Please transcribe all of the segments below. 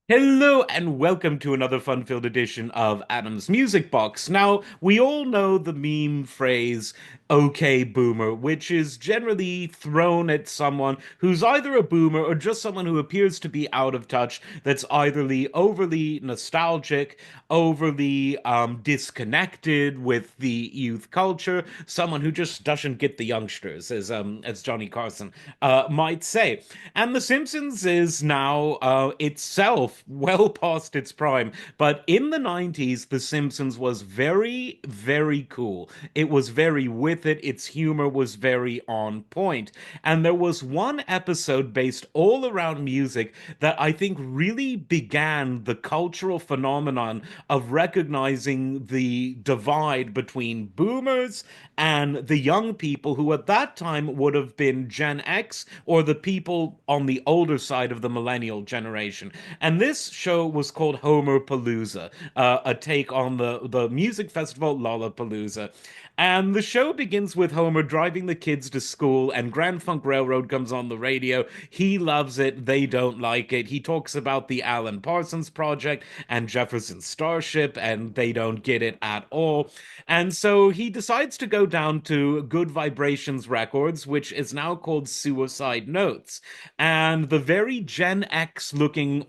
Hello and welcome to another fun-filled edition of Adam's Music Box. Now, we all know the meme phrase, okay, boomer, which is generally thrown at someone who's either a boomer or just someone who appears to be out of touch, that's either overly nostalgic, overly disconnected with the youth culture, someone who just doesn't get the youngsters, as Johnny Carson might say. And The Simpsons is now itself well past its prime. But in the 90s, The Simpsons was very, very cool. It was very with it. Its humor was very on point. And there was one episode based all around music that I think really began the cultural phenomenon of recognizing the divide between boomers and the young people who at that time would have been Gen X or the people on the older side of the millennial generation. And this show was called Homerpalooza, a take on the music festival Lollapalooza. And the show begins with Homer driving the kids to school, and Grand Funk Railroad comes on the radio. He loves it. They don't like it. He talks about the Alan Parsons Project and Jefferson Starship, and they don't get it at all. And so he decides to go down to Good Vibrations Records, which is now called Suicide Notes. And the very Gen X looking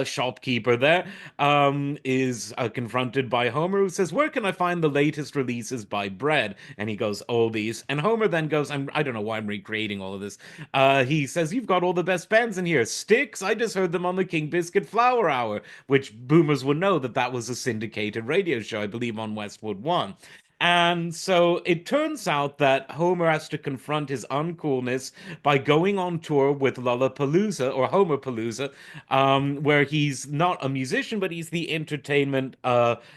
shopkeeper there is confronted by Homer, who says, "Where can I find the latest releases by Bread?" And he goes, "Oldies." And Homer then goes, I don't know why I'm recreating all of this. He says, "You've got all the best bands in here. Sticks, I just heard them on the King Biscuit Flower Hour," which boomers would know that that was a syndicated radio show, I believe, on Westwood One. And so it turns out that Homer has to confront his uncoolness by going on tour with Lollapalooza or Homerpalooza, where he's not a musician, but he's the entertainment.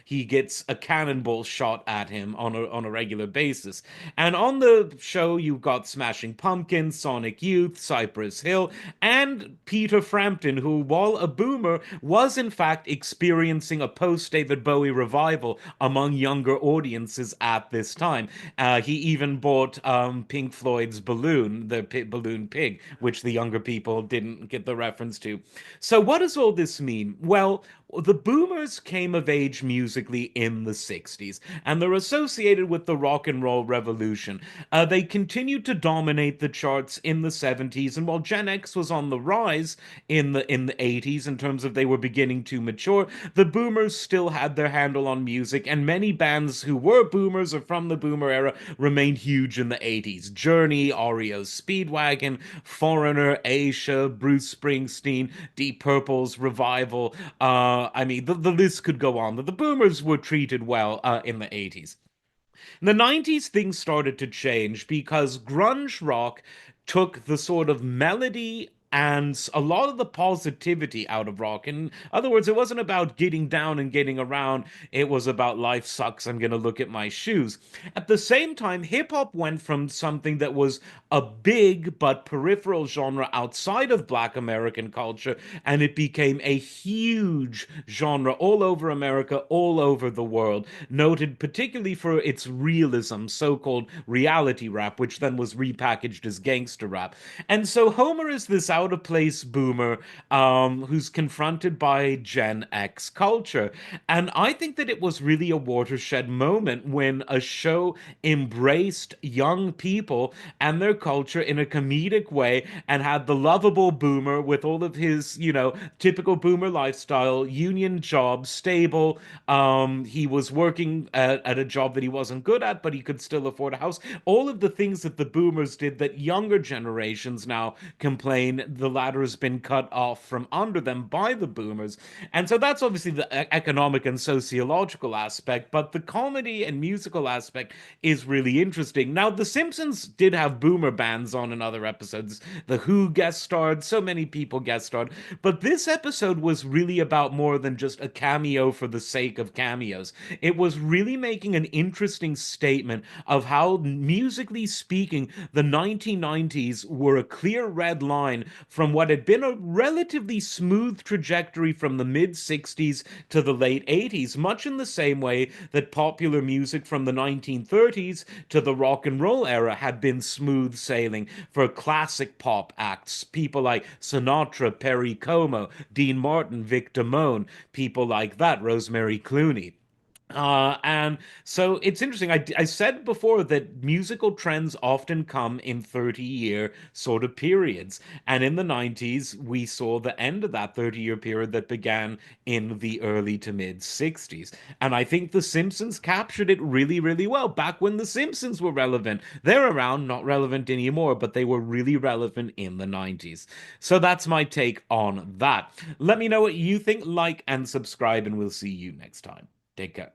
He gets a cannonball shot at him on a regular basis. And on the show, you've got Smashing Pumpkins, Sonic Youth, Cypress Hill, and Peter Frampton, who, while a boomer, was in fact experiencing a post David Bowie revival among younger audiences at this time. He even bought Pink Floyd's Balloon, the Balloon Pig, which the younger people didn't get the reference to. So, what does all this mean? Well, the boomers came of age musically in the 60s, and they're associated with the rock and roll revolution. They continued to dominate the charts in the 70s, and while Gen X was on the rise in the 80s in terms of they were beginning to mature, the boomers still had their handle on music, and many bands who were boomers or from the boomer era remained huge in the 80s. Journey, REO Speedwagon, Foreigner, Asia, Bruce Springsteen, Deep Purple's Revival. I mean, the list could go on. The boomers were treated well in the 80s. In the 90s, things started to change because grunge rock took the sort of melody and a lot of the positivity out of rock. In other words, it wasn't about getting down and getting around. It was about life sucks. I'm going to look at my shoes. At the same time, hip hop went from something that was a big but peripheral genre outside of Black American culture, and it became a huge genre all over America, all over the world, noted particularly for its realism, so called reality rap, which then was repackaged as gangster rap. And so Homer is this out of place boomer who's confronted by Gen X culture. And I think that it was really a watershed moment when a show embraced young people and their culture in a comedic way and had the lovable boomer with all of his, typical boomer lifestyle, union job, stable. He was working at a job that he wasn't good at, but he could still afford a house. All of the things that the boomers did that younger generations now complain the ladder has been cut off from under them by the boomers. And so that's obviously the economic and sociological aspect, but the comedy and musical aspect is really interesting. Now, The Simpsons did have boomer bands on in other episodes. The Who guest starred, so many people guest starred, but this episode was really about more than just a cameo for the sake of cameos. It was really making an interesting statement of how, musically speaking, the 1990s were a clear red line from what had been a relatively smooth trajectory from the mid 60s to the late 80s, much in the same way that popular music from the 1930s to the rock and roll era had been smooth sailing for classic pop acts. People like Sinatra, Perry Como, Dean Martin, Vic Damone, people like that, Rosemary Clooney. And so it's interesting. I said before that musical trends often come in 30-year sort of periods. And in the 90s, we saw the end of that 30-year period that began in the early to mid 60s. And I think The Simpsons captured it really, really well back when The Simpsons were relevant. They're around, not relevant anymore, but they were really relevant in the 90s. So that's my take on that. Let me know what you think, like and subscribe, and we'll see you next time. Take care.